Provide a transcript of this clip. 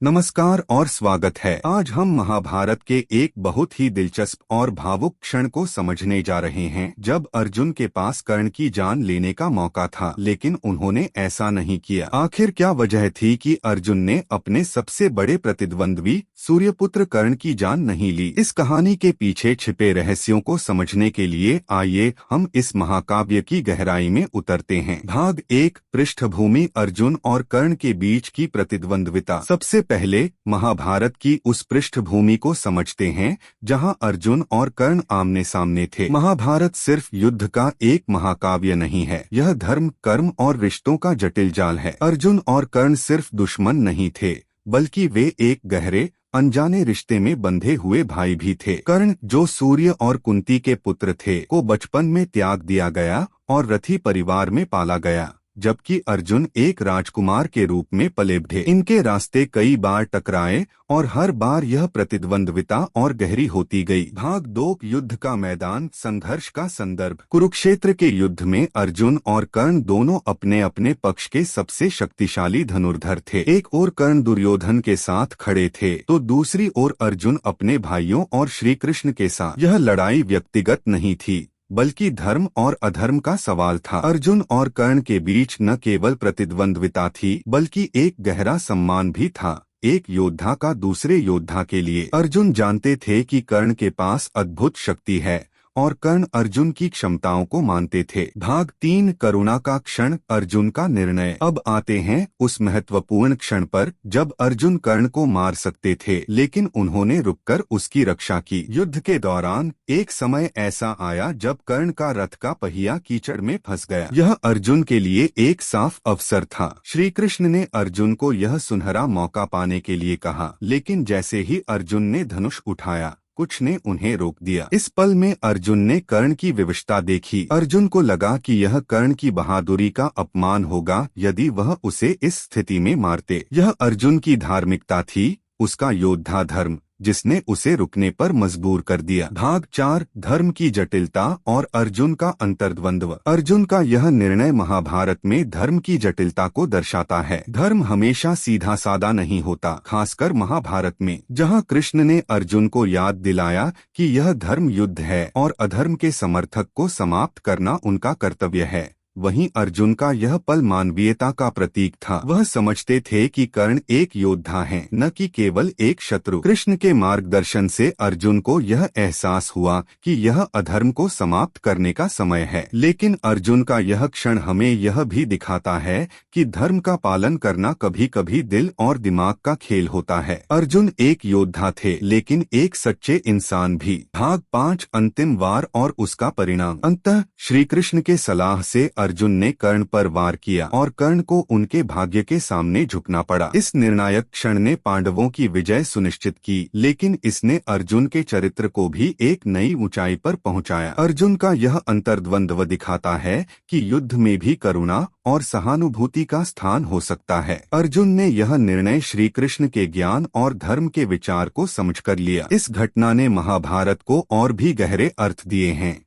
नमस्कार और स्वागत है। आज हम महाभारत के एक बहुत ही दिलचस्प और भावुक क्षण को समझने जा रहे हैं, जब अर्जुन के पास कर्ण की जान लेने का मौका था, लेकिन उन्होंने ऐसा नहीं किया। आखिर क्या वजह थी कि अर्जुन ने अपने सबसे बड़े प्रतिद्वंद्वी सूर्यपुत्र कर्ण की जान नहीं ली? इस कहानी के पीछे छिपे रहस्यों को समझने के लिए आइए हम इस महाकाव्य की गहराई में उतरते हैं। भाग 1, पृष्ठभूमि, अर्जुन और कर्ण के बीच की प्रतिद्वंद्विता। सबसे पहले महाभारत की उस पृष्ठभूमि को समझते हैं जहां अर्जुन और कर्ण आमने सामने थे। महाभारत सिर्फ युद्ध का एक महाकाव्य नहीं है, यह धर्म, कर्म और रिश्तों का जटिल जाल है। अर्जुन और कर्ण सिर्फ दुश्मन नहीं थे, बल्कि वे एक गहरे अनजाने रिश्ते में बंधे हुए भाई भी थे। कर्ण, जो सूर्य और कुंती के पुत्र थे, को बचपन में त्याग दिया गया और रथी परिवार में पाला गया, जबकि अर्जुन एक राजकुमार के रूप में पले बढ़े। इनके रास्ते कई बार टकराए और हर बार यह प्रतिद्वंद्विता और गहरी होती गई। भाग 2, युद्ध का मैदान, संघर्ष का संदर्भ। कुरुक्षेत्र के युद्ध में अर्जुन और कर्ण दोनों अपने अपने पक्ष के सबसे शक्तिशाली धनुर्धर थे। एक ओर कर्ण दुर्योधन के साथ खड़े थे, तो दूसरी ओर अर्जुन अपने भाइयों और श्री कृष्ण के साथ। यह लड़ाई व्यक्तिगत नहीं थी, बल्कि धर्म और अधर्म का सवाल था। अर्जुन और कर्ण के बीच न केवल प्रतिद्वंद्विता थी, बल्कि एक गहरा सम्मान भी था, एक योद्धा का दूसरे योद्धा के लिए। अर्जुन जानते थे कि कर्ण के पास अद्भुत शक्ति है और कर्ण अर्जुन की क्षमताओं को मानते थे। भाग 3, करुणा का क्षण, अर्जुन का निर्णय। अब आते हैं उस महत्वपूर्ण क्षण पर जब अर्जुन कर्ण को मार सकते थे, लेकिन उन्होंने रुककर उसकी रक्षा की। युद्ध के दौरान एक समय ऐसा आया जब कर्ण का रथ का पहिया कीचड़ में फंस गया। यह अर्जुन के लिए एक साफ अवसर था। श्री कृष्ण ने अर्जुन को यह सुनहरा मौका पाने के लिए कहा, लेकिन जैसे ही अर्जुन ने धनुष उठाया, कुछ ने उन्हें रोक दिया। इस पल में अर्जुन ने कर्ण की विवशता देखी। अर्जुन को लगा कि यह कर्ण की बहादुरी का अपमान होगा यदि वह उसे इस स्थिति में मारते। यह अर्जुन की धार्मिकता थी, उसका योद्धा धर्म, जिसने उसे रुकने पर मजबूर कर दिया। भाग 4, धर्म की जटिलता और अर्जुन का अंतर्द्वंद्व। अर्जुन का यह निर्णय महाभारत में धर्म की जटिलता को दर्शाता है। धर्म हमेशा सीधा सादा नहीं होता, खासकर महाभारत में, जहां कृष्ण ने अर्जुन को याद दिलाया कि यह धर्म युद्ध है और अधर्म के समर्थक को समाप्त करना उनका कर्तव्य है। वहीं अर्जुन का यह पल मानवीयता का प्रतीक था। वह समझते थे कि कर्ण एक योद्धा है, न कि केवल एक शत्रु। कृष्ण के मार्गदर्शन से अर्जुन को यह एहसास हुआ कि यह अधर्म को समाप्त करने का समय है। लेकिन अर्जुन का यह क्षण हमें यह भी दिखाता है कि धर्म का पालन करना कभी कभी दिल और दिमाग का खेल होता है। अर्जुन एक योद्धा थे, लेकिन एक सच्चे इंसान भी। भाग 5, अंतिम वार और उसका परिणाम। अंततः श्री कृष्ण के सलाह से अर्जुन ने कर्ण पर वार किया और कर्ण को उनके भाग्य के सामने झुकना पड़ा। इस निर्णायक क्षण ने पांडवों की विजय सुनिश्चित की, लेकिन इसने अर्जुन के चरित्र को भी एक नई ऊंचाई पर पहुंचाया। अर्जुन का यह अंतर्द्वंद्व दिखाता है कि युद्ध में भी करुणा और सहानुभूति का स्थान हो सकता है। अर्जुन ने यह निर्णय श्री कृष्ण के ज्ञान और धर्म के विचार को समझकर लिया। इस घटना ने महाभारत को और भी गहरे अर्थ दिए हैं।